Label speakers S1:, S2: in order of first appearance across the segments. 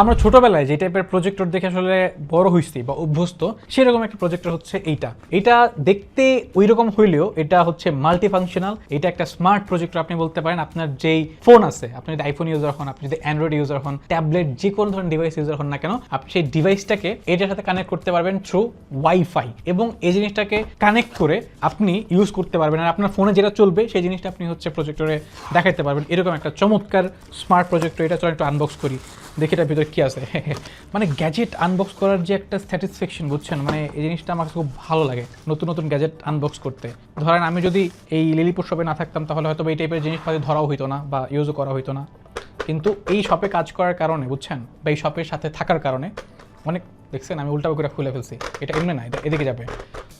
S1: আমরা ছোটবেলায় যে টাইপের প্রজেক্টর দেখে আসলে বড় হইছি বা অভ্যস্ত, সেরকম একটা প্রজেক্টর হচ্ছে এটা দেখতে ওই রকম হইলেও এটা হচ্ছে মাল্টি ফাংশনাল। এটা একটা স্মার্ট প্রজেক্টর আপনি বলতে পারেন। আপনার যেই ফোন আছে, আপনি যদি আইফোন ইউজার হন, আপনি যদি অ্যান্ড্রয়েড ইউজার হন, ট্যাবলেট, যে কোনো ধরনের ডিভাইস ইউজার হন না কেন, আপনি সেই ডিভাইসটাকে এটার সাথে কানেক্ট করতে পারবেন থ্রু ওয়াইফাই, এবং এই জিনিসটাকে কানেক্ট করে আপনি ইউজ করতে পারবেন। আর আপনার ফোনে যেটা চলবে সেই জিনিসটা আপনি হচ্ছে প্রজেক্টরে দেখাতে পারবেন। এরকম একটা চমৎকার স্মার্ট প্রজেক্টর। এটা চলো একটু আনবক্স করি, দেখি এটার ভিতরে কী আছে। মানে গ্যাজেট আনবক্স করার যে একটা স্যাটিসফ্যাকশন, বুঝছেন, মানে এই জিনিসটা আমার খুব ভালো লাগে নতুন নতুন গ্যাজেট আনবক্স করতে। ধরেন আমি যদি এই লিলিপুর শপে না থাকতাম তাহলে হয়তো এই টাইপের জিনিসপাতি ধরাও হইতো না বা ইউজও করা হইতো না, কিন্তু এই শপে কাজ করার কারণে, বুঝছেন, বা এই শপের সাথে থাকার কারণে অনেক, দেখছেন আমি উল্টা করে খুলে ফেলছি, এটা এমনি না, এটা এদিকে যাবে।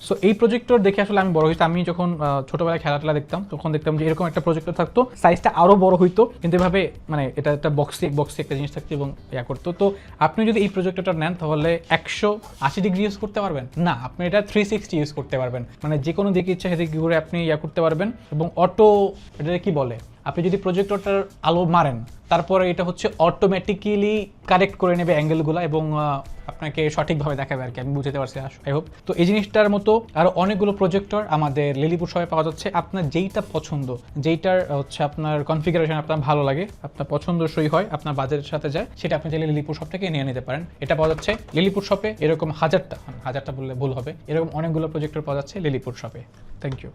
S1: সো এই প্রজেক্টর দেখে আসলে আমি বড় হয়েছি। আমি যখন ছোটোবেলায় খেলাটেলা দেখতাম তখন দেখতাম যে এরকম একটা প্রজেক্টর থাকতো, সাইজটা আরও বড় হইতো, কিন্তু এভাবে মানে এটা একটা বক্সে একটা জিনিস থাকতো এবং ইয়া করতো। তো আপনি যদি এই প্রজেক্টরটা নেন তাহলে 180 ডিগ্রি ইউজ করতে পারবেন না, আপনি এটা 360 ইউজ করতে পারবেন। মানে যে কোনো দিকে ইচ্ছা সেদিকে ঘুরে আপনি ইয়া করতে পারবেন। এবং অটো, এটা কি বলে, আপনি যদি প্রজেক্টরটার আলো মারেন তারপরে এটা হচ্ছে অটোমেটিক্যালি কারেক্ট করে নেবে অ্যাঙ্গেলগুলো এবং আপনাকে সঠিকভাবে দেখাবে আর কি। আমি বুঝতে পারছি, আই হোপ। তো এই জিনিসটার মতো আরও অনেকগুলো প্রজেক্টর আমাদের লিলিপুর শপে পাওয়া যাচ্ছে। আপনার যেইটা পছন্দ, যেইটার হচ্ছে আপনার কনফিগারেশন আপনার ভালো লাগে, আপনার পছন্দসই হয়, আপনার বাজেটের সাথে যায়, সেটা আপনি চাইলে লিলিপুর শপ থেকে নিয়ে নিতে পারেন। এটা পাওয়া যাচ্ছে লিলিপুর শপে। এরকম হাজারটা বললে ভুল হবে, এরকম অনেকগুলো প্রজেক্টর পাওয়া যাচ্ছে লিলিপুর শপে। Thank you.